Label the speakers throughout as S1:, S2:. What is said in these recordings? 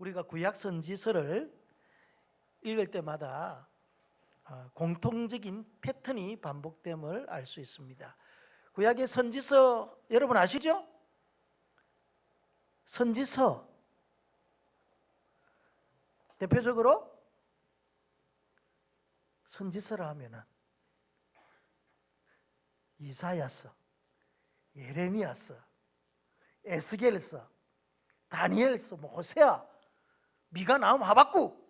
S1: 우리가 구약 선지서를 읽을 때마다 공통적인 패턴이 반복됨을 알 수 있습니다. 구약의 선지서 여러분 아시죠? 선지서 대표적으로 선지서라 하면은 이사야서, 예레미야서, 에스겔서, 다니엘서, 호세아, 미가, 나훔, 하박국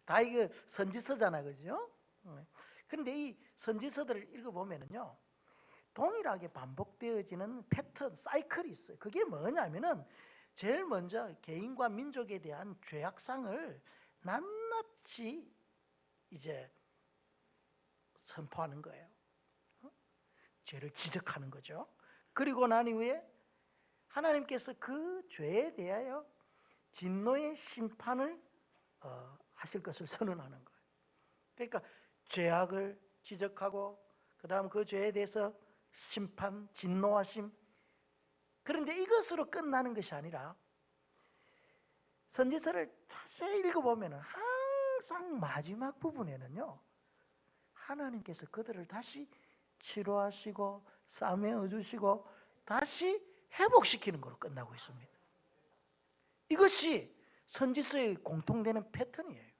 S1: 다 이게 선지서잖아, 그죠? 그런데 이 선지서들을 읽어보면은요, 동일하게 반복되어지는 패턴, 사이클이 있어요. 그게 뭐냐면은 제일 먼저 개인과 민족에 대한 죄악상을 낱낱이 이제 선포하는 거예요. 죄를 지적하는 거죠. 그리고 난 이후에 하나님께서 그 죄에 대하여 진노의 심판을 하실 것을 선언하는 거예요. 그러니까 죄악을 지적하고 그 다음 그 죄에 대해서 심판, 진노하심. 그런데 이것으로 끝나는 것이 아니라 선지서를 자세히 읽어보면 항상 마지막 부분에는요, 하나님께서 그들을 다시 치료하시고 싸매어 주시고 다시 회복시키는 것으로 끝나고 있습니다. 이것이 선지서의 공통되는 패턴이에요.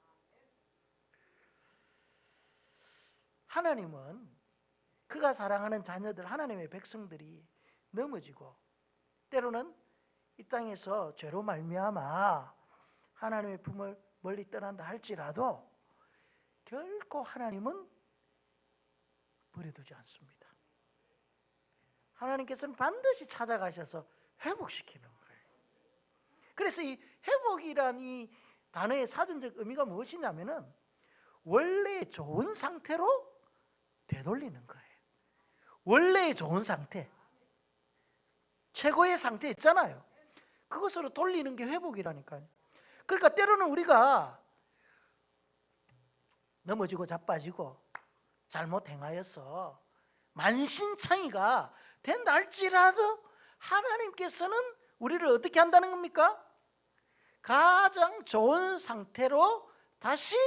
S1: 하나님은 그가 사랑하는 자녀들, 하나님의 백성들이 넘어지고 때로는 이 땅에서 죄로 말미암아 하나님의 품을 멀리 떠난다 할지라도 결코 하나님은 버려두지 않습니다. 하나님께서는 반드시 찾아가셔서 회복시키는 거예요. 그래서 이 회복이란 이 단어의 사전적 의미가 무엇이냐면은 원래 좋은 상태로 되돌리는 거예요. 원래의 좋은 상태, 최고의 상태 있잖아요. 그것으로 돌리는 게 회복이라니까요. 그러니까 때로는 우리가 넘어지고 자빠지고 잘못 행하여서 만신창이가 된다 할지라도 하나님께서는 우리를 어떻게 한다는 겁니까? 가장 좋은 상태로 다시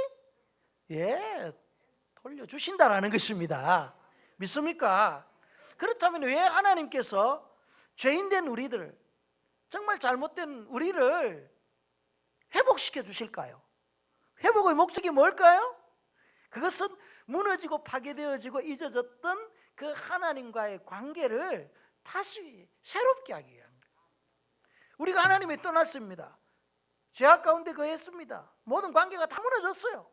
S1: 돌려주신다라는 것입니다. 믿습니까? 그렇다면 왜 하나님께서 죄인된 우리들, 정말 잘못된 우리를 회복시켜 주실까요? 회복의 목적이 뭘까요? 그것은 무너지고 파괴되어지고 잊어졌던 그 하나님과의 관계를 다시 새롭게 하기 위함입니다. 우리가 하나님에 떠났습니다. 죄악 가운데 거했습니다. 모든 관계가 다 무너졌어요.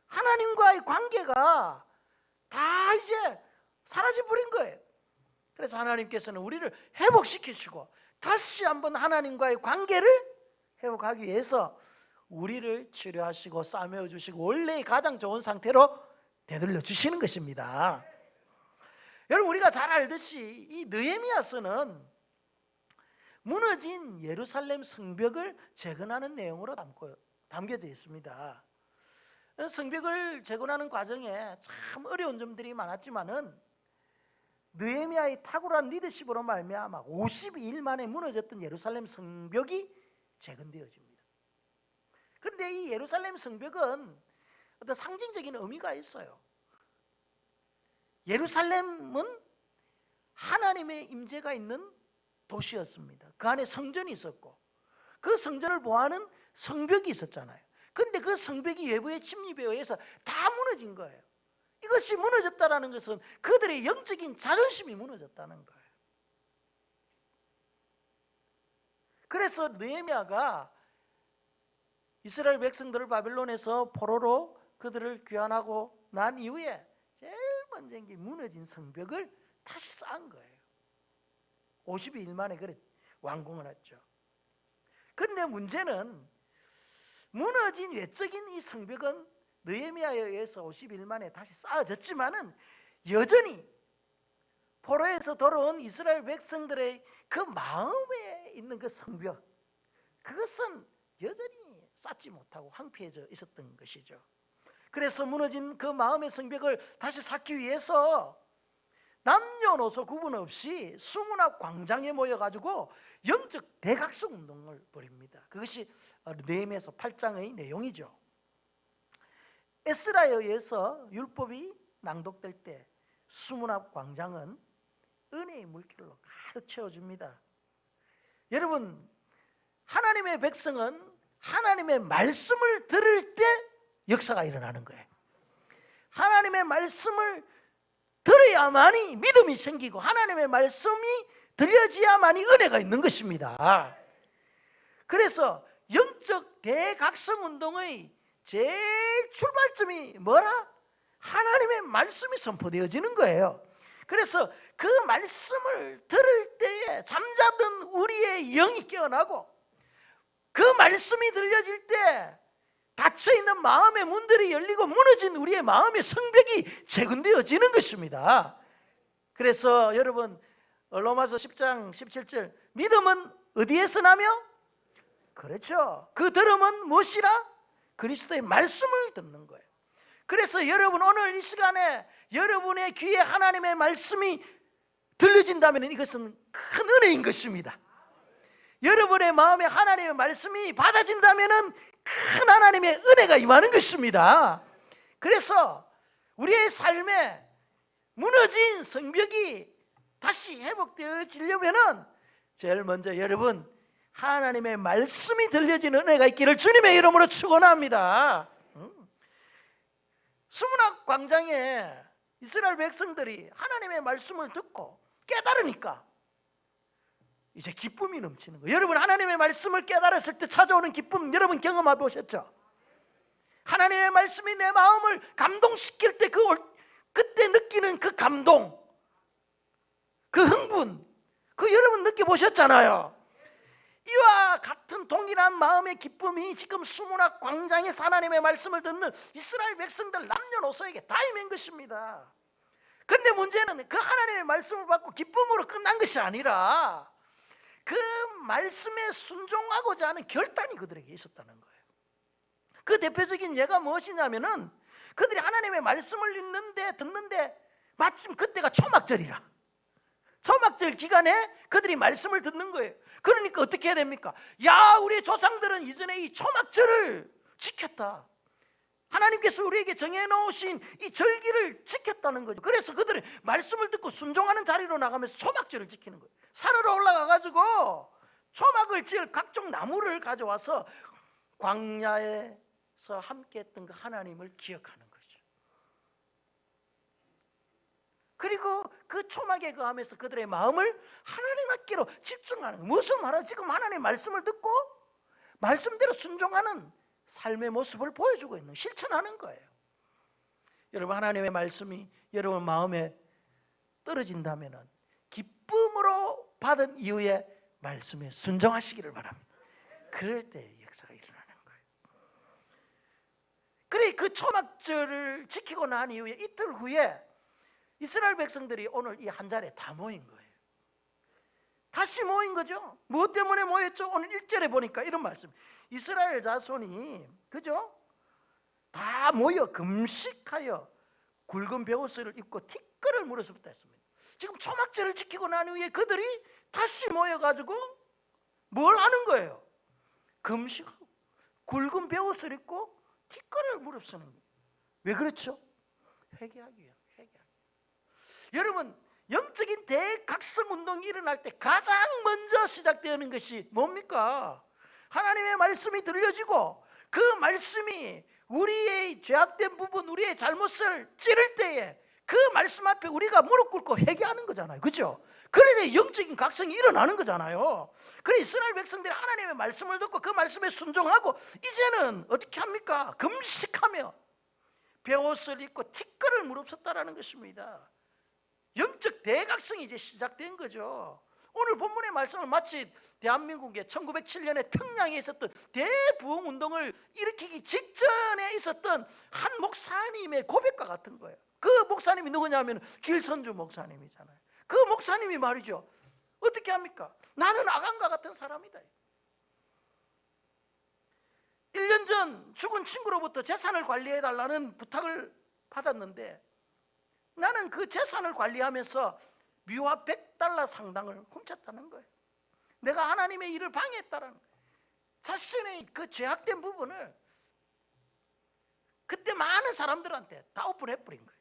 S1: 하나님과의 관계가 다 이제 사라져버린 거예요. 그래서 하나님께서는 우리를 회복시키시고 다시 한번 하나님과의 관계를 회복하기 위해서 우리를 치료하시고 싸매어 주시고 원래의 가장 좋은 상태로 되돌려 주시는 것입니다. 여러분, 우리가 잘 알듯이 이 느헤미야서는 무너진 예루살렘 성벽을 재건하는 내용으로 담겨져 있습니다. 성벽을 재건하는 과정에 참 어려운 점들이 많았지만은 느헤미야의 탁월한 리더십으로 말미암아 52일 만에 무너졌던 예루살렘 성벽이 재건되어집니다. 그런데 이 예루살렘 성벽은 어떤 상징적인 의미가 있어요. 예루살렘은 하나님의 임재가 있는 도시였습니다. 그 안에 성전이 있었고 그 성전을 보호하는 성벽이 있었잖아요. 그런데 그 성벽이 외부의 침입에 의해서 다 무너진 거예요. 이것이 무너졌다는 것은 그들의 영적인 자존심이 무너졌다는 거예요. 그래서 느헤미야가 이스라엘 백성들을 바벨론에서 포로로 그들을 귀환하고 난 이후에 제일 먼저 무너진 성벽을 다시 쌓은 거예요. 52일 만에 그래 완공을 했죠. 그런데 문제는 무너진 외적인 이 성벽은 느헤미야에 의해서 50일 만에 다시 쌓아졌지만은 여전히 포로에서 돌아온 이스라엘 백성들의 그 마음에 있는 그 성벽, 그것은 여전히 쌓지 못하고 황폐해져 있었던 것이죠. 그래서 무너진 그 마음의 성벽을 다시 쌓기 위해서 남녀노소 구분 없이 수문 앞 광장에 모여가지고 영적 대각성 운동을 벌입니다. 그것이 느헤미야서 8장의 내용이죠. 에스라에 의해서 율법이 낭독될 때 수문 앞 광장은 은혜의 물결로 가득 채워집니다. 여러분, 하나님의 백성은 하나님의 말씀을 들을 때 역사가 일어나는 거예요. 하나님의 말씀을 들어야만이 믿음이 생기고 하나님의 말씀이 들려지야만이 은혜가 있는 것입니다. 그래서 영적 대각성 운동의 제일 출발점이 뭐라? 하나님의 말씀이 선포되어지는 거예요. 그래서 그 말씀을 들을 때에 잠자던 우리의 영이 깨어나고 그 말씀이 들려질 때 닫혀있는 마음의 문들이 열리고 무너진 우리의 마음의 성벽이 재건되어지는 것입니다. 그래서 여러분, 로마서 10장 17절, 믿음은 어디에서 나며? 그렇죠, 그 들음은 무엇이라? 그리스도의 말씀을 듣는 거예요. 그래서 여러분, 오늘 이 시간에 여러분의 귀에 하나님의 말씀이 들려진다면 이것은 큰 은혜인 것입니다. 여러분의 마음에 하나님의 말씀이 받아진다면 큰 하나님의 은혜가 임하는 것입니다. 그래서 우리의 삶에 무너진 성벽이 다시 회복되어지려면 제일 먼저 여러분, 하나님의 말씀이 들려지는 은혜가 있기를 주님의 이름으로 축원합니다. 수문학 광장에 이스라엘 백성들이 하나님의 말씀을 듣고 깨달으니까 이제 기쁨이 넘치는 거예요. 여러분, 하나님의 말씀을 깨달았을 때 찾아오는 기쁨 여러분 경험해 보셨죠? 하나님의 말씀이 내 마음을 감동시킬 때 그때 느끼는 그 감동, 그 흥분, 그 여러분 느껴보셨잖아요. 이와 같은 동일한 마음의 기쁨이 지금 수문학 광장에서 하나님의 말씀을 듣는 이스라엘 백성들 남녀노소에게 다 임한 것입니다. 그런데 문제는 그 하나님의 말씀을 받고 기쁨으로 끝난 것이 아니라 그 말씀에 순종하고자 하는 결단이 그들에게 있었다는 거예요. 그 대표적인 예가 무엇이냐면은 그들이 하나님의 말씀을 듣는데 마침 그때가 초막절이라, 초막절 기간에 그들이 말씀을 듣는 거예요. 그러니까 어떻게 해야 됩니까? 야, 우리의 조상들은 이전에 이 초막절을 지켰다. 하나님께서 우리에게 정해놓으신 이 절기를 지켰다는 거죠. 그래서 그들이 말씀을 듣고 순종하는 자리로 나가면서 초막절을 지키는 거예요. 산으로 올라가가지고 초막을 지을 각종 나무를 가져와서 광야에서 함께했던 그 하나님을 기억하는 거죠. 그리고 그 초막에 거하면서 그들의 마음을 하나님께로 집중하는 거예요. 무슨 말이야? 지금 하나님의 말씀을 듣고 말씀대로 순종하는 삶의 모습을 보여주고 있는, 실천하는 거예요. 여러분, 하나님의 말씀이 여러분 마음에 떨어진다면 기쁨으로 받은 이후에 말씀에 순종하시기를 바랍니다. 그럴 때 역사가 일어나는 거예요. 그래, 그 초막절을 지키고 난 이후에 이틀 후에 이스라엘 백성들이 오늘 이 한 자리에 다 모인 거예요. 다시 모인 거죠. 무엇 때문에 모였죠? 오늘 1절에 보니까 이런 말씀, 이스라엘 자손이 그죠? 다 모여 금식하여 굵은 베옷을 입고 티끌을 물어서부터 했습니다. 지금 초막절을 지키고 난 후에 그들이 다시 모여가지고 뭘 하는 거예요? 금식하고 굵은 베옷을 입고 티끌을 무릅쓰는 거예요. 왜 그렇죠? 회개하기 위해. 여러분, 영적인 대각성 운동이 일어날 때 가장 먼저 시작되는 것이 뭡니까? 하나님의 말씀이 들려지고 그 말씀이 우리의 죄악된 부분, 우리의 잘못을 찌를 때에 그 말씀 앞에 우리가 무릎 꿇고 회개하는 거잖아요. 그렇죠? 그래야 영적인 각성이 일어나는 거잖아요. 그래, 이스라엘 백성들이 하나님의 말씀을 듣고 그 말씀에 순종하고 이제는 어떻게 합니까? 금식하며 베옷을 입고 티끌을 무릅썼다라는 것입니다. 영적 대각성이 이제 시작된 거죠. 오늘 본문의 말씀을 마치 대한민국의 1907년에 평양에 있었던 대부흥 운동을 일으키기 직전에 있었던 한 목사님의 고백과 같은 거예요. 그 목사님이 누구냐면 길선주 목사님이잖아요. 그 목사님이 말이죠, 어떻게 합니까? 나는 아간과 같은 사람이다. 1년 전 죽은 친구로부터 재산을 관리해달라는 부탁을 받았는데 나는 그 재산을 관리하면서 미화 $100 상당을 훔쳤다는 거예요. 내가 하나님의 일을 방해했다는 거예요. 자신의 그 죄악된 부분을 그때 많은 사람들한테 다 오픈해버린 거예요.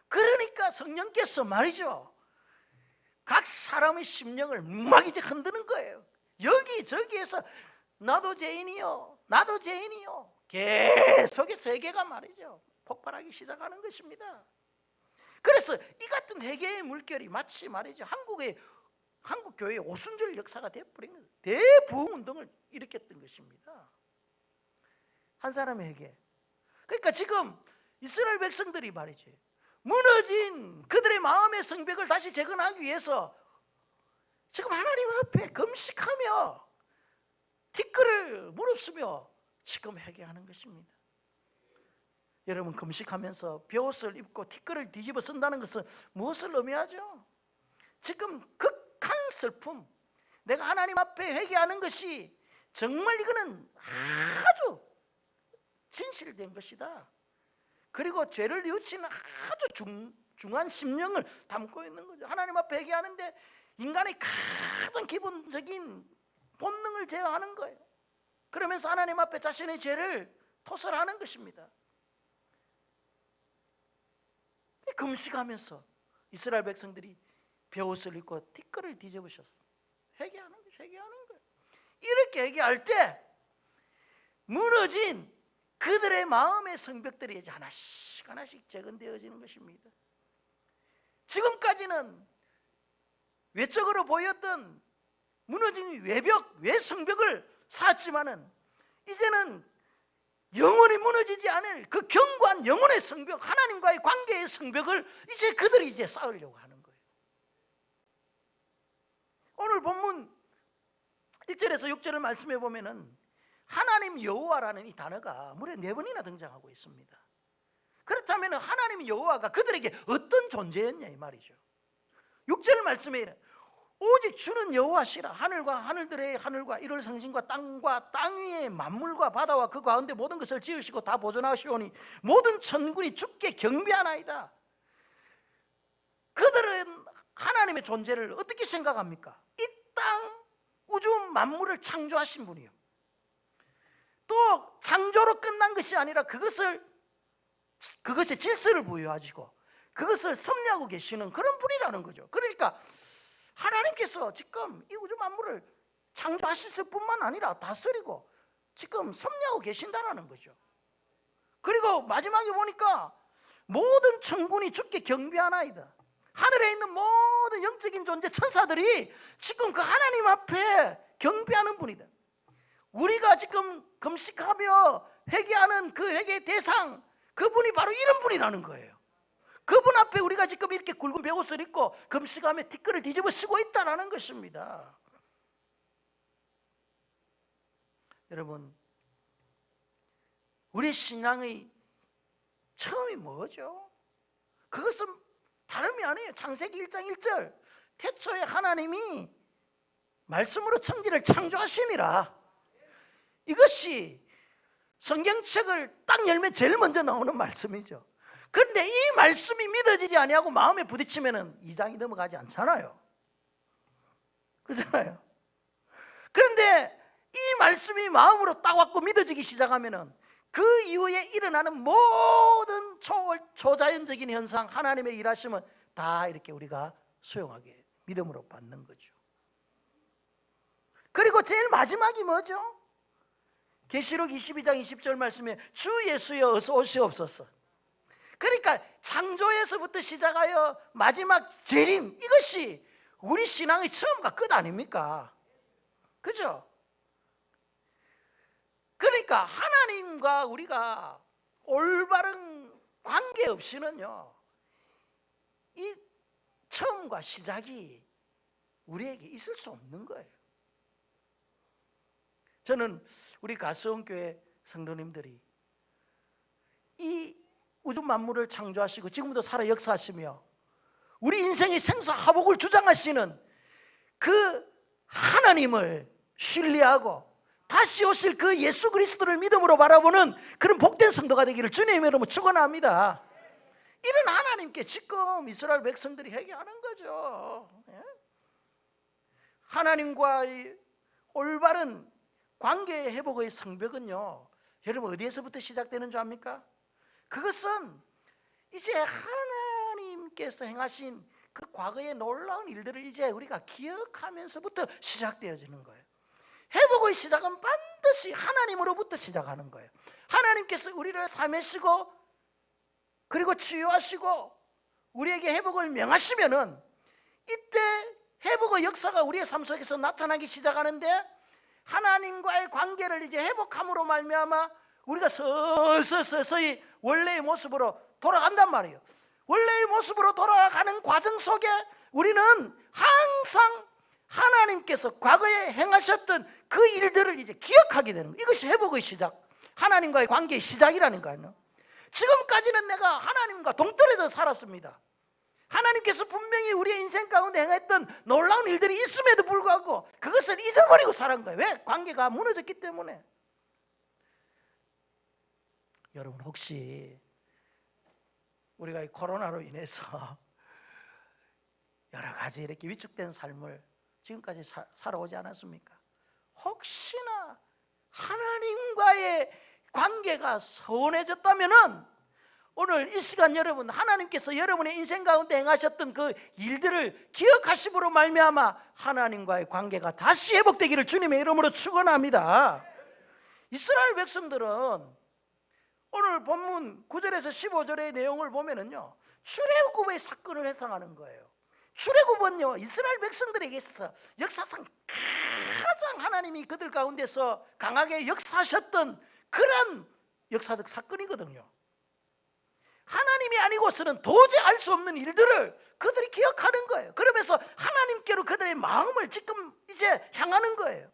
S1: 그러니까 성령께서 말이죠, 각 사람의 심령을 막 이제 흔드는 거예요. 여기저기에서 나도 죄인이요, 나도 죄인이요, 계속해서 회개가 말이죠 폭발하기 시작하는 것입니다. 그래서 이 같은 회개의 물결이 마치 말이죠 한국 교회의 오순절 역사가 되어버린 거예요. 대부흥운동을 일으켰던 것입니다. 한 사람의 회개. 그러니까 지금 이스라엘 백성들이 말이지 무너진 그들의 마음의 성벽을 다시 재건하기 위해서 지금 하나님 앞에 금식하며 티끌을 무릅쓰며 지금 회개하는 것입니다. 여러분, 금식하면서 벼옷을 입고 티끌을 뒤집어 쓴다는 것은 무엇을 의미하죠? 지금 극한 슬픔, 내가 하나님 앞에 회개하는 것이 정말 이거는 아주 진실된 것이다. 그리고 죄를 뉘우치는 아주 중한 심령을 담고 있는 거죠. 하나님 앞에 회개하는데 인간의 가장 기본적인 본능을 제어하는 거예요. 그러면서 하나님 앞에 자신의 죄를 토설하는 것입니다. 금식하면서 이스라엘 백성들이 벼옷을 입고 티끌을 뒤집으셨어요. 회개하는 거예요. 이렇게 회개할 때 무너진 그들의 마음의 성벽들이 이제 하나씩 하나씩 재건되어지는 것입니다. 지금까지는 외적으로 보였던 무너진 외벽, 외성벽을 쌓았지만은 이제는 영원히 무너지지 않을 그 견고한 영혼의 성벽, 하나님과의 관계의 성벽을 이제 그들이 이제 쌓으려고 하는 거예요. 오늘 본문 1절에서 6절을 말씀해 보면은 하나님 여호와라는 이 단어가 무려 4번이나 등장하고 있습니다. 그렇다면 하나님 여호와가 그들에게 어떤 존재였냐 이 말이죠. 6절 말씀에 오직 주는 여호와시라. 하늘과 하늘들의 하늘과 이를 성신과 땅과 땅 위의 만물과 바다와 그 가운데 모든 것을 지으시고 다 보존하시오니 모든 천군이 주께 경배하나이다. 그들은 하나님의 존재를 어떻게 생각합니까? 이 땅 우주 만물을 창조하신 분이요, 또 창조로 끝난 것이 아니라 그것에 질서를 부여하시고 그것을 섭리하고 계시는 그런 분이라는 거죠. 그러니까 하나님께서 지금 이 우주 만물을 창조하실 뿐만 아니라 다스리고 지금 섭리하고 계신다는 거죠. 그리고 마지막에 보니까 모든 천군이 주께 경배하나이다. 하늘에 있는 모든 영적인 존재 천사들이 지금 그 하나님 앞에 경배하는 분이다. 우리가 지금 금식하며 회개하는 그 회개의 대상, 그분이 바로 이런 분이라는 거예요. 그분 앞에 우리가 지금 이렇게 굵은 벼옷을 입고 금식하며 티끌을 뒤집어 쓰고 있다는 것입니다. 여러분, 우리 신앙의 처음이 뭐죠? 그것은 다름이 아니에요. 창세기 1장 1절 태초에 하나님이 말씀으로 천지를 창조하시니라. 이것이 성경책을 딱 열면 제일 먼저 나오는 말씀이죠. 그런데 이 말씀이 믿어지지 아니하고 마음에 부딪히면 2장이 넘어가지 않잖아요. 그렇잖아요. 그런데 이 말씀이 마음으로 딱 왔고 믿어지기 시작하면 그 이후에 일어나는 모든 초자연적인 현상, 하나님의 일하심은 다 이렇게 우리가 수용하게 믿음으로 받는 거죠. 그리고 제일 마지막이 뭐죠? 계시록 22장 20절 말씀에 주 예수여 어서 오시옵소서. 그러니까 창조에서부터 시작하여 마지막 재림, 이것이 우리 신앙의 처음과 끝 아닙니까? 그죠? 그러니까 하나님과 우리가 올바른 관계 없이는요, 이 처음과 시작이 우리에게 있을 수 없는 거예요. 저는 우리 가스원교회 성도님들이 이 우주 만물을 창조하시고 지금도 살아 역사하시며 우리 인생의 생사화복을 주장하시는 그 하나님을 신뢰하고 다시 오실 그 예수 그리스도를 믿음으로 바라보는 그런 복된 성도가 되기를 주님의 이름으로 축원합니다. 이런 하나님께 지금 이스라엘 백성들이 회개하는 거죠. 하나님과의 올바른 관계의 회복의 성벽은요, 여러분 어디에서부터 시작되는 줄 압니까? 그것은 이제 하나님께서 행하신 그 과거의 놀라운 일들을 이제 우리가 기억하면서부터 시작되어지는 거예요. 회복의 시작은 반드시 하나님으로부터 시작하는 거예요. 하나님께서 우리를 사매시고 그리고 치유하시고 우리에게 회복을 명하시면은 이때 회복의 역사가 우리의 삶 속에서 나타나기 시작하는데, 하나님과의 관계를 이제 회복함으로 말미암아 우리가 서서히 원래의 모습으로 돌아간단 말이에요. 원래의 모습으로 돌아가는 과정 속에 우리는 항상 하나님께서 과거에 행하셨던 그 일들을 이제 기억하게 되는 거예요. 이것이 회복의 시작, 하나님과의 관계의 시작이라는 거예요. 지금까지는 내가 하나님과 동떨어져 살았습니다. 하나님께서 분명히 우리의 인생 가운데 행했던 놀라운 일들이 있음에도 불구하고 그것을 잊어버리고 살은 거예요. 왜? 관계가 무너졌기 때문에. 여러분 혹시 우리가 이 코로나로 인해서 여러 가지 이렇게 위축된 삶을 지금까지 살아오지 않았습니까? 혹시나 하나님과의 관계가 소원해졌다면은 오늘 이 시간 여러분, 하나님께서 여러분의 인생 가운데 행하셨던 그 일들을 기억하심으로 말미암아 하나님과의 관계가 다시 회복되기를 주님의 이름으로 축원합니다. 이스라엘 백성들은 오늘 본문 9절에서 15절의 내용을 보면은요, 출애굽의 사건을 회상하는 거예요. 출애굽은요, 이스라엘 백성들에게 있어서 역사상 가장 하나님이 그들 가운데서 강하게 역사하셨던 그런 역사적 사건이거든요. 하나님이 아니고서는 도저히 알 수 없는 일들을 그들이 기억하는 거예요. 그러면서 하나님께로 그들의 마음을 지금 이제 향하는 거예요.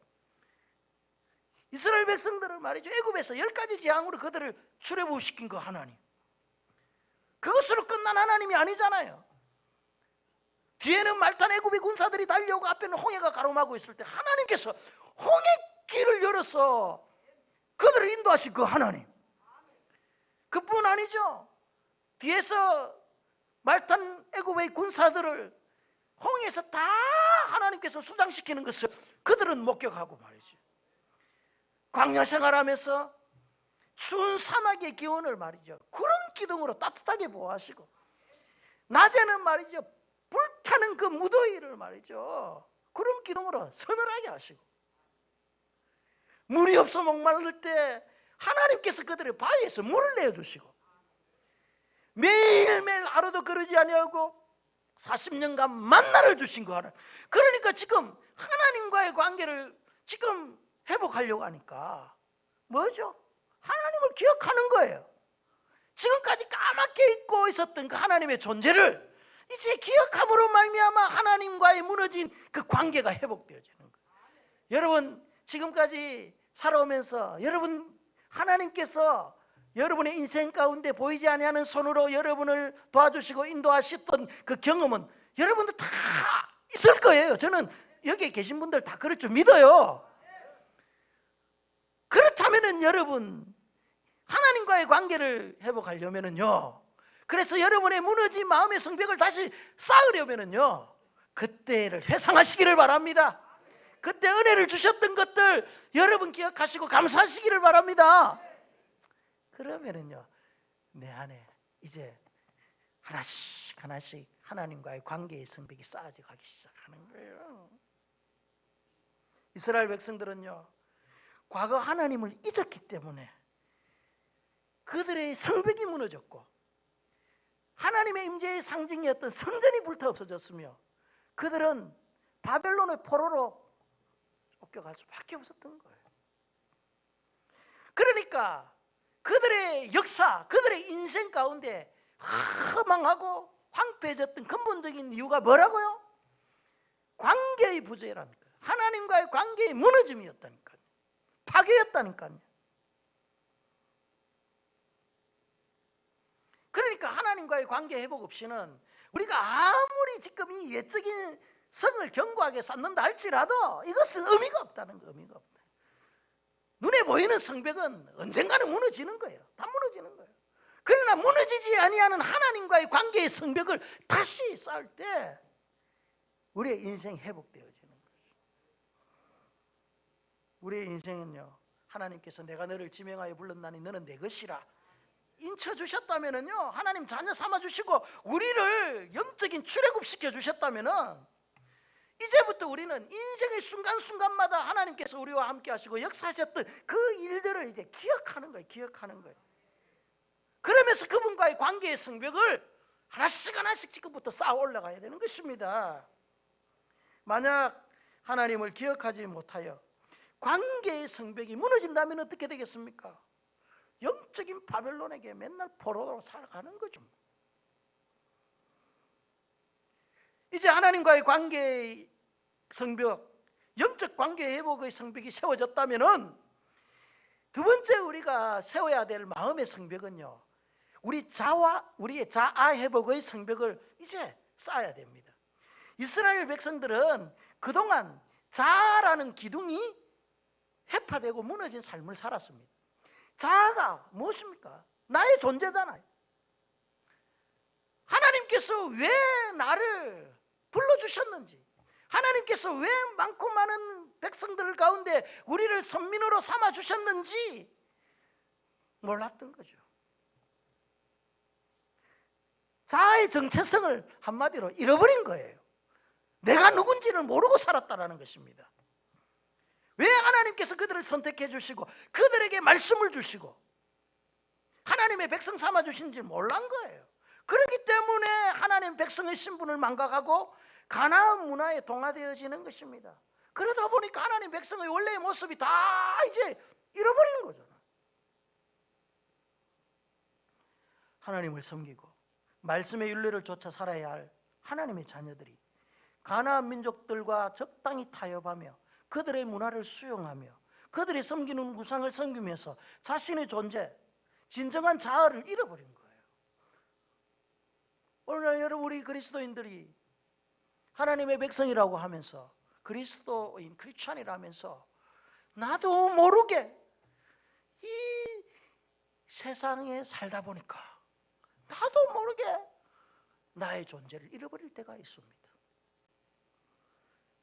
S1: 이스라엘 백성들을 말이죠, 애굽에서 10가지 재앙으로 그들을 출애굽시킨 그 하나님, 그것으로 끝난 하나님이 아니잖아요. 뒤에는 말탄 애굽의 군사들이 달려오고 앞에는 홍해가 가로막고 있을 때 하나님께서 홍해길을 열어서 그들을 인도하신 그 하나님, 그뿐 아니죠. 뒤에서 말탄 애굽의 군사들을 홍해에서 다 하나님께서 수장시키는 것을 그들은 목격하고 말이죠. 광야 생활하면서 추운 사막의 기온을 말이죠, 구름 기둥으로 따뜻하게 보호하시고, 낮에는 말이죠, 불타는 그 무더위를 말이죠, 구름 기둥으로 서늘하게 하시고, 물이 없어 목마를 때 하나님께서 그들의 바위에서 물을 내어주시고, 매일매일 하루도 그러지 아니하고 40년간 만나를 주신 거 하나. 그러니까 지금 하나님과의 관계를 지금 회복하려고 하니까 뭐죠? 하나님을 기억하는 거예요. 지금까지 까맣게 잊고 있었던 그 하나님의 존재를 이제 기억함으로 말미암아 하나님과의 무너진 그 관계가 회복되어지는 거예요. 여러분 지금까지 살아오면서 여러분 하나님께서 여러분의 인생 가운데 보이지 아니하는 손으로 여러분을 도와주시고 인도하셨던 그 경험은 여러분들 다 있을 거예요. 저는 여기 계신 분들 다 그럴 줄 믿어요. 그렇다면은 여러분 하나님과의 관계를 회복하려면은요, 그래서 여러분의 무너진 마음의 성벽을 다시 쌓으려면은요, 그때를 회상하시기를 바랍니다. 그때 은혜를 주셨던 것들 여러분 기억하시고 감사하시기를 바랍니다. 그러면은요, 내 안에 이제 하나씩 하나씩 하나님과의 관계의 성벽이 쌓아져 가기 시작하는 거예요. 이스라엘 백성들은요, 과거 하나님을 잊었기 때문에 그들의 성벽이 무너졌고 하나님의 임재의 상징이었던 성전이 불타 없어졌으며 그들은 바벨론의 포로로 쫓겨갈 수밖에 없었던 거예요. 그러니까 그들의 역사, 그들의 인생 가운데 허망하고 황폐해졌던 근본적인 이유가 뭐라고요? 관계의 부재라니까요. 하나님과의 관계의 무너짐이었다니까요. 파괴였다니까요. 그러니까 하나님과의 관계 회복 없이는 우리가 아무리 지금 이 외적인 성을 견고하게 쌓는다 할지라도 이것은 의미가 없다는 거, 의미가 없다. 눈에 보이는 성벽은 언젠가는 무너지는 거예요. 다 무너지는 거예요. 그러나 무너지지 아니하는 하나님과의 관계의 성벽을 다시 쌓을 때 우리의 인생이 회복되어지는 거죠. 우리의 인생은요, 하나님께서 내가 너를 지명하여 불렀나니 너는 내 것이라 인쳐주셨다면요, 하나님 자녀 삼아주시고 우리를 영적인 출애굽시켜 주셨다면은 이제부터 우리는 인생의 순간순간마다 하나님께서 우리와 함께 하시고 역사하셨던 그 일들을 이제 기억하는 거예요. 기억하는 거예요. 그러면서 그분과의 관계의 성벽을 하나씩 하나씩 지금부터 쌓아 올라가야 되는 것입니다. 만약 하나님을 기억하지 못하여 관계의 성벽이 무너진다면 어떻게 되겠습니까? 영적인 바벨론에게 맨날 포로로 살아가는 거죠. 이제 하나님과의 관계의 성벽, 영적 관계 회복의 성벽이 세워졌다면 두 번째 우리가 세워야 될 마음의 성벽은요, 우리의 자아 회복의 성벽을 이제 쌓아야 됩니다. 이스라엘 백성들은 그동안 자아라는 기둥이 해파되고 무너진 삶을 살았습니다. 자아가 무엇입니까? 나의 존재잖아요. 하나님께서 왜 나를 불러주셨는지, 하나님께서 왜 많고 많은 백성들 가운데 우리를 선민으로 삼아주셨는지 몰랐던 거죠. 자아의 정체성을 한마디로 잃어버린 거예요. 내가 누군지를 모르고 살았다는 것입니다. 왜 하나님께서 그들을 선택해 주시고 그들에게 말씀을 주시고 하나님의 백성 삼아 주신지 몰란 거예요. 그렇기 때문에 하나님 백성의 신분을 망각하고 가나안 문화에 동화되어지는 것입니다. 그러다 보니까 하나님 백성의 원래의 모습이 다 이제 잃어버리는 거잖아요. 하나님을 섬기고 말씀의 윤례를 쫓아 살아야 할 하나님의 자녀들이 가나안 민족들과 적당히 타협하며 그들의 문화를 수용하며 그들이 섬기는 우상을 섬기면서 자신의 존재, 진정한 자아를 잃어버린 거예요. 오늘날 여러분, 우리 그리스도인들이 하나님의 백성이라고 하면서 그리스도인 크리스찬이라 하면서 나도 모르게 이 세상에 살다 보니까 나도 모르게 나의 존재를 잃어버릴 때가 있습니다.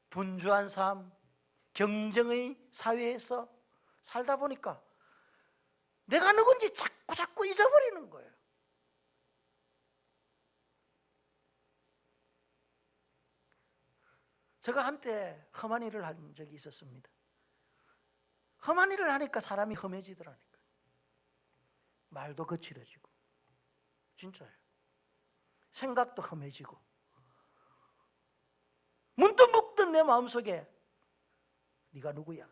S1: 분주한 삶, 경쟁의 사회에서 살다 보니까 내가 누군지 자꾸 잊어버리는 거예요. 제가 한때 험한 일을 한 적이 있었습니다. 험한 일을 하니까 사람이 험해지더라니까. 말도 거칠어지고, 진짜예요. 생각도 험해지고, 문득 묵던 내 마음속에 네가 누구야?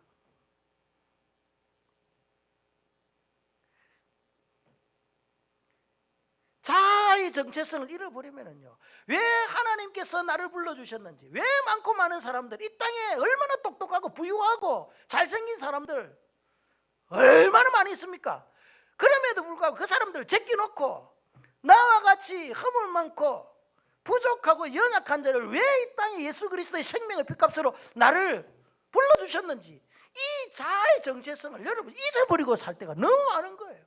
S1: 자아의 정체성을 잃어버리면요, 왜 하나님께서 나를 불러주셨는지, 왜 많고 많은 사람들, 이 땅에 얼마나 똑똑하고 부유하고 잘생긴 사람들 얼마나 많이 있습니까? 그럼에도 불구하고 그 사람들을 제끼놓고 나와 같이 허물 많고 부족하고 연약한 자를 왜 이 땅에 예수 그리스도의 생명의 피값으로 나를 불러주셨는지, 이 자아의 정체성을 여러분 잊어버리고 살 때가 너무 많은 거예요.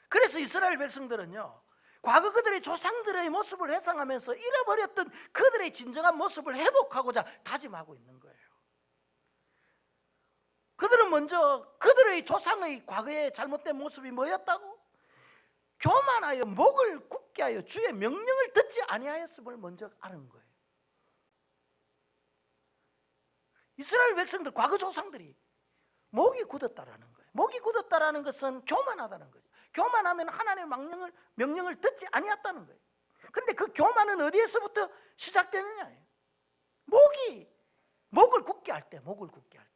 S1: 그래서 이스라엘 백성들은요, 과거 그들의 조상들의 모습을 회상하면서 잃어버렸던 그들의 진정한 모습을 회복하고자 다짐하고 있는 거예요. 그들은 먼저 그들의 조상의 과거의 잘못된 모습이 뭐였다고? 교만하여 목을 굳게 하여 주의 명령을 듣지 아니하였음을 먼저 아는 거예요. 이스라엘 백성들, 과거 조상들이 목이 굳었다라는 거예요. 목이 굳었다라는 것은 교만하다는 거죠. 교만하면 하나님의 명령을 듣지 아니했다는 거예요. 그런데 그 교만은 어디에서부터 시작되느냐예요. 목을 굳게 할 때, 목을 굳게 할 때.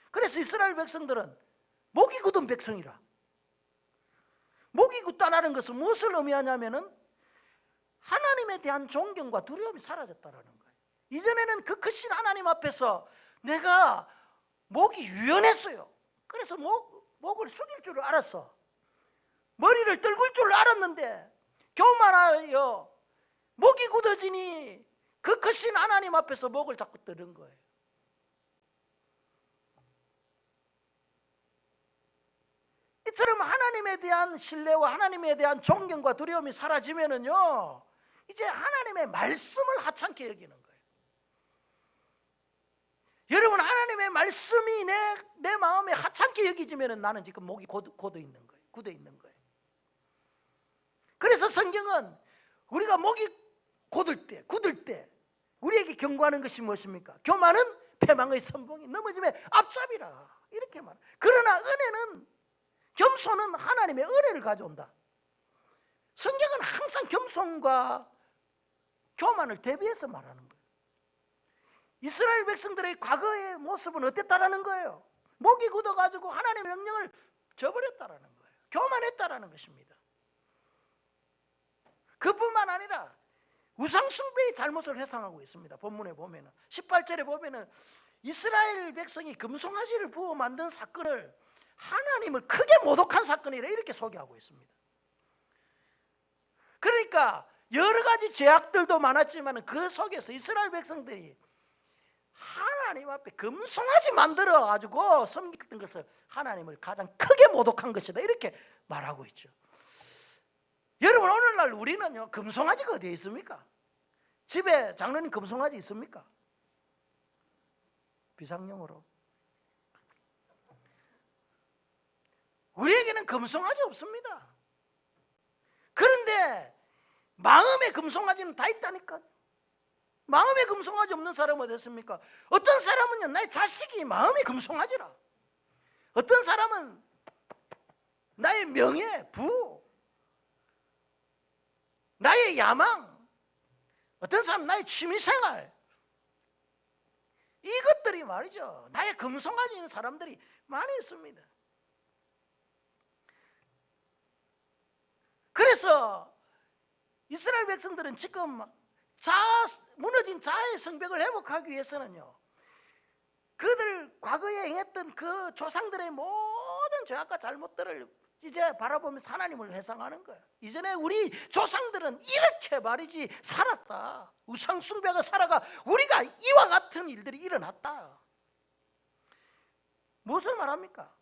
S1: 그래서 이스라엘 백성들은 목이 굳은 백성이라. 목이 굳다라는 것은 무엇을 의미하냐면은 하나님에 대한 존경과 두려움이 사라졌다라는 거예요. 이전에는 그 크신 하나님 앞에서 내가 목이 유연했어요. 그래서 목을 숙일 줄 알았어. 머리를 떨굴 줄 알았는데 교만하여 목이 굳어지니 그 크신 하나님 앞에서 목을 자꾸 뜨는 거예요. 이처럼 하나님에 대한 신뢰와 하나님에 대한 존경과 두려움이 사라지면은요, 이제 하나님의 말씀을 하찮게 여기는 거예요. 여러분, 하나님의 말씀이 내 마음에 하찮게 여기지면은 나는 지금 목이 굳어 있는 거예요. 그래서 성경은 우리가 목이 굳을 때 우리에게 경고하는 것이 무엇입니까? 교만은 패망의 선봉이, 넘어짐의 앞잡이라, 이렇게 말해요. 그러나 은혜는, 겸손은 하나님의 은혜를 가져온다. 성경은 항상 겸손과 교만을 대비해서 말하는 거예요. 이스라엘 백성들의 과거의 모습은 어땠다라는 거예요? 목이 굳어가지고 하나님의 명령을 저버렸다라는 거예요. 교만했다라는 것입니다. 그뿐만 아니라 우상숭배의 잘못을 회상하고 있습니다. 본문에 보면은 18절에 보면은 이스라엘 백성이 금송아지를 부어 만든 사건을 하나님을 크게 모독한 사건이라 이렇게 소개하고 있습니다. 그러니까 여러 가지 죄악들도 많았지만 그 속에서 이스라엘 백성들이 하나님 앞에 금송아지 만들어 가지고 섬겼던 것을 하나님을 가장 크게 모독한 것이다, 이렇게 말하고 있죠. 여러분, 오늘날 우리는요, 금송아지가 어디에 있습니까? 집에 장로님 금송아지 있습니까? 비상용으로. 우리에게는 금송아지 없습니다. 그런데 마음의 금송아지는 다 있다니까. 마음의 금송아지 없는 사람은 어디 있습니까? 어떤 사람은요, 나의 자식이 마음의 금송아지라. 어떤 사람은 나의 명예, 부, 나의 야망, 어떤 사람은 나의 취미생활, 이것들이 말이죠, 나의 금송아지 있는 사람들이 많이 있습니다. 그래서 이스라엘 백성들은 지금 무너진 자아의 성벽을 회복하기 위해서는요, 그들 과거에 행했던 그 조상들의 모든 죄악과 잘못들을 이제 바라보면서 하나님을 회상하는 거예요. 이전에 우리 조상들은 이렇게 말이지 살았다, 우상 숭배가 살아가 우리가 이와 같은 일들이 일어났다. 무엇을 말합니까?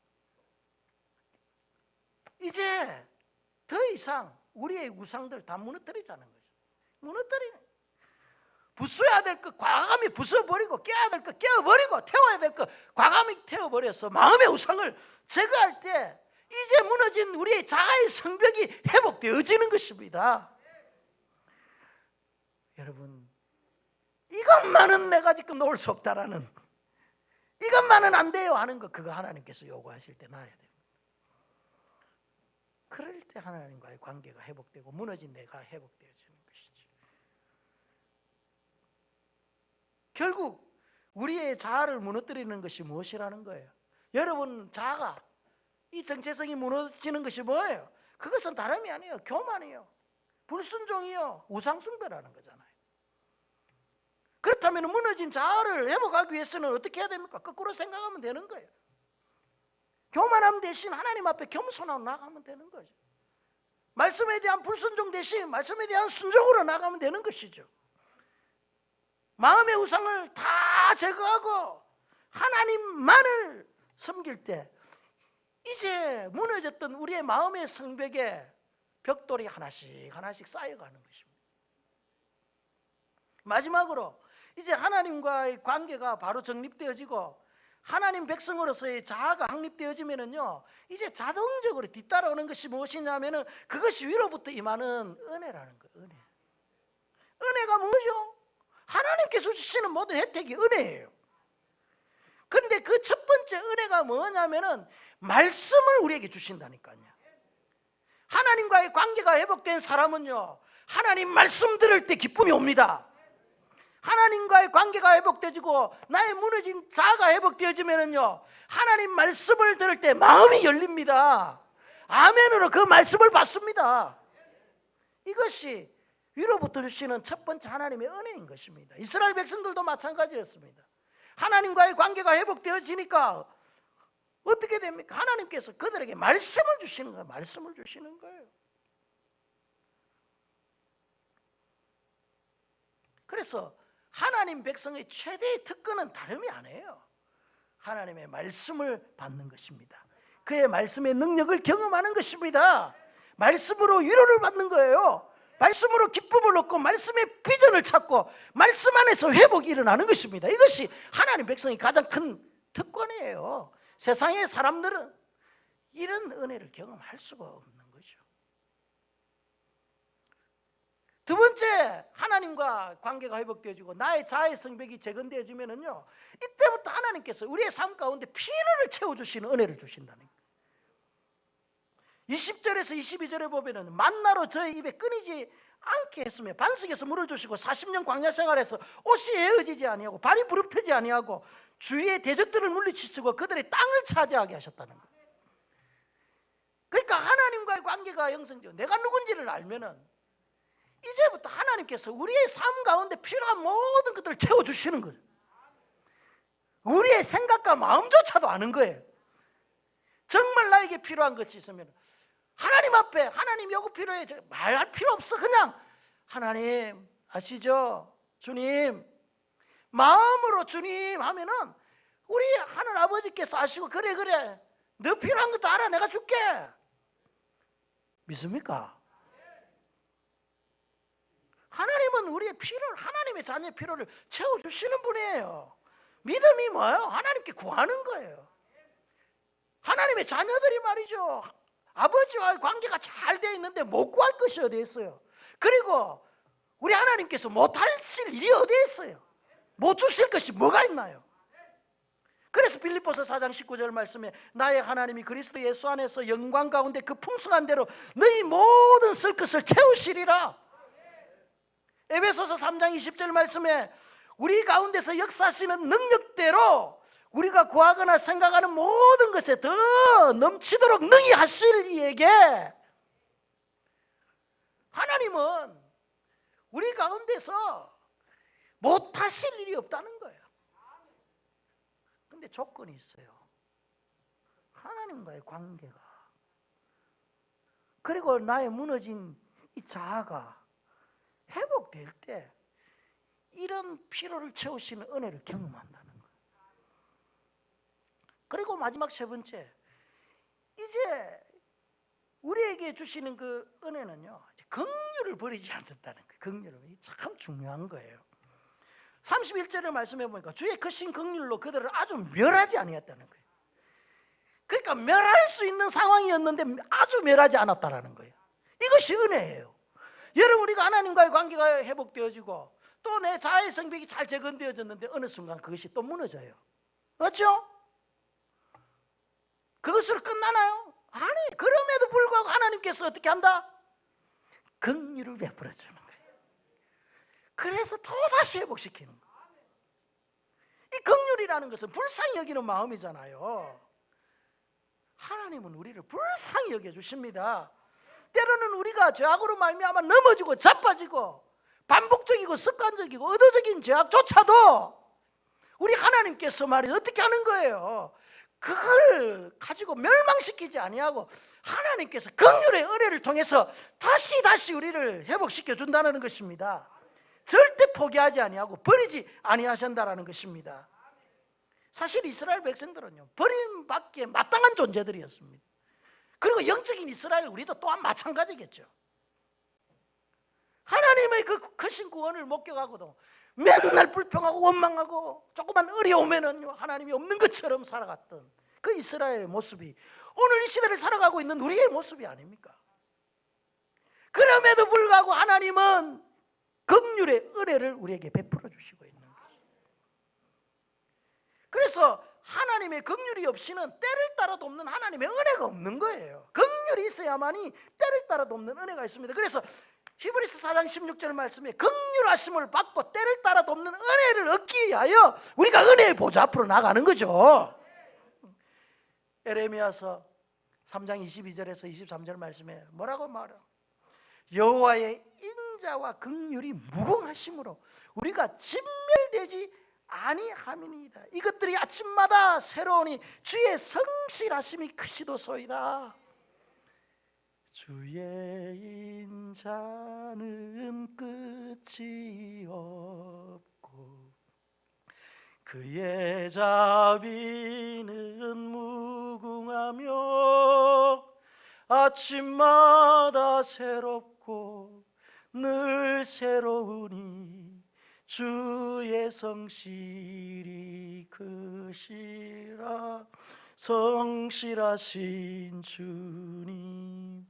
S1: 이제 더 이상 우리의 우상들 다 무너뜨리자는 거죠. 무너뜨리는, 부숴야 될 것 과감히 부숴버리고, 깨야 될 것 깨어버리고, 태워야 될 것 과감히 태워버려서 마음의 우상을 제거할 때 이제 무너진 우리의 자아의 성벽이 회복되어지는 것입니다. 여러분, 이것만은 내가 지금 놓을 수 없다라는, 이것만은 안 돼요 하는 거, 그거 하나님께서 요구하실 때 놔야 돼요. 그럴 때 하나님과의 관계가 회복되고 무너진 내가 회복되어지는 것이죠. 결국 우리의 자아를 무너뜨리는 것이 무엇이라는 거예요? 여러분, 자아가, 이 정체성이 무너지는 것이 뭐예요? 그것은 다름이 아니에요. 교만이요, 불순종이요, 우상숭배라는 거잖아요. 그렇다면 무너진 자아를 회복하기 위해서는 어떻게 해야 됩니까? 거꾸로 생각하면 되는 거예요. 교만함 대신 하나님 앞에 겸손하고 나가면 되는 거죠. 말씀에 대한 불순종 대신 말씀에 대한 순종으로 나가면 되는 것이죠. 마음의 우상을 다 제거하고 하나님만을 섬길 때 이제 무너졌던 우리의 마음의 성벽에 벽돌이 하나씩 하나씩 쌓여가는 것입니다. 마지막으로 이제 하나님과의 관계가 바로 정립되어지고 하나님 백성으로서의 자아가 확립되어지면은요, 이제 자동적으로 뒤따라오는 것이 무엇이냐면은 그것이 위로부터 임하는 은혜라는 거예요. 은혜가 뭐죠? 하나님께서 주시는 모든 혜택이 은혜예요. 그런데 그 첫 번째 은혜가 뭐냐면은 말씀을 우리에게 주신다니까요. 하나님과의 관계가 회복된 사람은요, 하나님 말씀 들을 때 기쁨이 옵니다. 하나님과의 관계가 회복되지고 나의 무너진 자아가 회복되어지면은요, 하나님 말씀을 들을 때 마음이 열립니다. 아멘으로 그 말씀을 받습니다. 이것이 위로부터 주시는 첫 번째 하나님의 은혜인 것입니다. 이스라엘 백성들도 마찬가지였습니다. 하나님과의 관계가 회복되어지니까 어떻게 됩니까? 하나님께서 그들에게 말씀을 주시는 거예요. 말씀을 주시는 거예요. 그래서 하나님 백성의 최대의 특권은 다름이 아니에요. 하나님의 말씀을 받는 것입니다. 그의 말씀의 능력을 경험하는 것입니다. 말씀으로 위로를 받는 거예요. 말씀으로 기쁨을 얻고 말씀의 비전을 찾고 말씀 안에서 회복이 일어나는 것입니다. 이것이 하나님 백성이 가장 큰 특권이에요. 세상의 사람들은 이런 은혜를 경험할 수가 없는 거죠. 두 번째, 하나님과 관계가 회복되어지고 나의 자아의 성벽이 재건되어지면요, 이때부터 하나님께서 우리의 삶 가운데 필요를 채워주시는 은혜를 주신다는 거예요. 20절에서 22절에 보면은 만나로 저의 입에 끊이지 않게 했으며 반석에서 물을 주시고 40년 광야 생활에서 옷이 헤어지지 아니하고 발이 부릅뜨지 아니하고 주위의 대적들을 물리치시고 그들의 땅을 차지하게 하셨다는 거예요. 그러니까 하나님과의 관계가 형성되고 내가 누군지를 알면은 이제부터 하나님께서 우리의 삶 가운데 필요한 모든 것들을 채워주시는 거예요. 우리의 생각과 마음조차도 아는 거예요. 정말 나에게 필요한 것이 있으면 하나님 앞에 하나님 요거 필요해 말할 필요 없어. 그냥 하나님 아시죠? 주님, 마음으로 주님 하면은 우리 하늘 아버지께서 아시고 그래 너 필요한 것도 알아. 내가 줄게. 믿습니까? 하나님은 우리의 필요를, 하나님의 자녀의 필요를 채워주시는 분이에요. 믿음이 뭐예요? 하나님께 구하는 거예요. 하나님의 자녀들이 말이죠, 아버지와의 관계가 잘 돼 있는데 못 구할 것이 어디 있어요? 그리고 우리 하나님께서 못하실 일이 어디 있어요? 못 주실 것이 뭐가 있나요? 그래서 빌립보서 4장 19절 말씀에 나의 하나님이 그리스도 예수 안에서 영광 가운데 그 풍성한 대로 너희 모든 쓸 것을 채우시리라. 에베소서 3장 20절 말씀에 우리 가운데서 역사하시는 능력대로 우리가 구하거나 생각하는 모든 것에 더 넘치도록 능히 하실 이에게, 하나님은 우리 가운데서 못하실 일이 없다는 거예요. 근데 조건이 있어요. 하나님과의 관계가, 그리고 나의 무너진 이 자아가 회복될 때 이런 필요를 채우시는 은혜를 경험한다는 거예요. 그리고 마지막 세 번째, 이제 우리에게 주시는 그 은혜는요, 긍휼을 버리지 않는다는 거예요. 긍휼은 참 중요한 거예요. 31절의 말씀해 보니까 주의 크신 긍휼로 그들을 아주 멸하지 아니했다는 거예요. 그러니까 멸할 수 있는 상황이었는데 아주 멸하지 않았다는 거예요. 이것이 은혜예요. 여러분, 우리가 하나님과의 관계가 회복되어지고 또 내 자아의 성벽이 잘 재건되어졌는데 어느 순간 그것이 또 무너져요. 맞죠? 그것으로 끝나나요? 아니, 그럼에도 불구하고 하나님께서 어떻게 한다? 긍휼을 베풀어 주는 거예요. 그래서 또다시 회복시키는 거예요. 이 긍휼이라는 것은 불쌍히 여기는 마음이잖아요. 하나님은 우리를 불쌍히 여겨주십니다. 때로는 우리가 죄악으로 말미암아 넘어지고 자빠지고 반복적이고 습관적이고 의도적인 죄악조차도 우리 하나님께서 말이죠, 어떻게 하는 거예요? 그걸 가지고 멸망시키지 아니하고 하나님께서 긍휼의 은혜를 통해서 다시 우리를 회복시켜 준다는 것입니다. 절대 포기하지 아니하고 버리지 아니하신다라는 것입니다. 사실 이스라엘 백성들은요, 버림받기에 마땅한 존재들이었습니다. 그리고 영적인 이스라엘 우리도 또한 마찬가지겠죠. 하나님의 그 크신 구원을 목격하고도 맨날 불평하고 원망하고 조그만 어려우면은 하나님이 없는 것처럼 살아갔던 그 이스라엘의 모습이 오늘 이 시대를 살아가고 있는 우리의 모습이 아닙니까? 그럼에도 불구하고 하나님은 긍휼의 은혜를 우리에게 베풀어 주시고 있는 것이죠. 그래서 하나님의 긍휼이 없이는 때를 따라 돕는 하나님의 은혜가 없는 거예요. 긍휼이 있어야만이 때를 따라 돕는 은혜가 있습니다. 그래서 히브리서 4장 16절 말씀에 긍휼하심을 받고 때를 따라 돕는 은혜를 얻기 위하여 우리가 은혜의 보좌 앞으로 나가는 거죠. 에레미야서 3장 22절에서 23절 말씀에 뭐라고 말해요? 여호와의 인자와 긍휼이 무궁하심으로 우리가 진멸되지 아니함이니이다. 이것들이 아침마다 새로우니 주의 성실하심이 크시도소이다. 주의 인자는 끝이 없고 그의 자비는 무궁하도다. 찬양하며 아침마다 새롭고 늘 새로우니 주의 성실이 크시라. 성실하신 주님,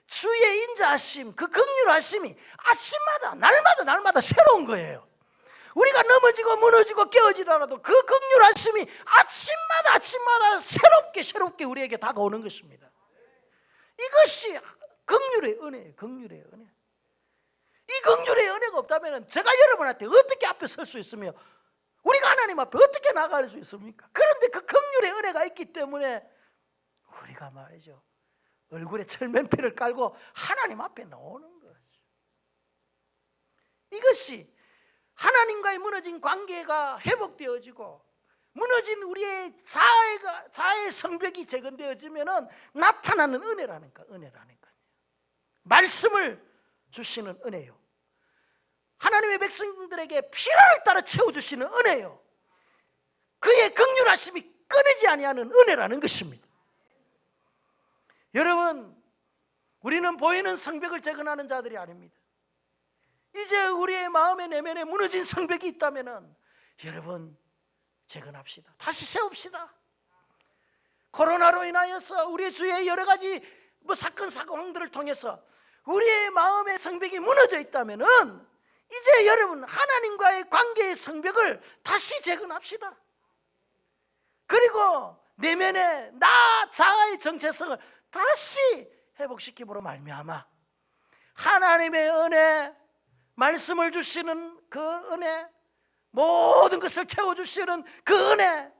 S1: 주의 인자하심, 그 긍휼하심이 아침마다 날마다 새로운 거예요. 우리가 넘어지고 무너지고 깨어지더라도 그 긍휼하심이 아침마다 새롭게 우리에게 다가오는 것입니다. 이것이 긍휼의 은혜예요. 긍휼의 은혜. 이 긍휼의 은혜가 없다면 제가 여러분한테 어떻게 앞에 설 수 있으며 우리가 하나님 앞에 어떻게 나갈 수 있습니까? 그런데 그 긍휼의 은혜가 있기 때문에 우리가 말이죠, 얼굴에 철면피를 깔고 하나님 앞에 나오는 거죠. 이것이 하나님과의 무너진 관계가 회복되어지고 무너진 우리의 자아의 성벽이 재건되어지면 나타나는 은혜라니까요. 말씀을 주시는 은혜요, 하나님의 백성들에게 필요를 따라 채워주시는 은혜요, 그의 긍휼하심이 끊이지 아니하는 은혜라는 것입니다. 여러분, 우리는 보이는 성벽을 재건하는 자들이 아닙니다. 이제 우리의 마음의 내면에 무너진 성벽이 있다면 여러분, 재건합시다. 다시 세웁시다. 코로나로 인하여서 우리의 주위에 여러 가지 사건 사고들을 통해서 우리의 마음의 성벽이 무너져 있다면 이제 여러분, 하나님과의 관계의 성벽을 다시 재건합시다. 그리고 내면의 나 자아의 정체성을 다시 회복시킴으로 말미암아 하나님의 은혜, 말씀을 주시는 그 은혜, 모든 것을 채워주시는 그 은혜,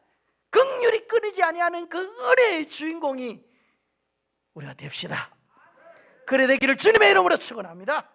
S1: 긍휼이 끊이지 아니하는 그 은혜의 주인공이 우리가 됩시다. 그래 되기를 주님의 이름으로 축원합니다.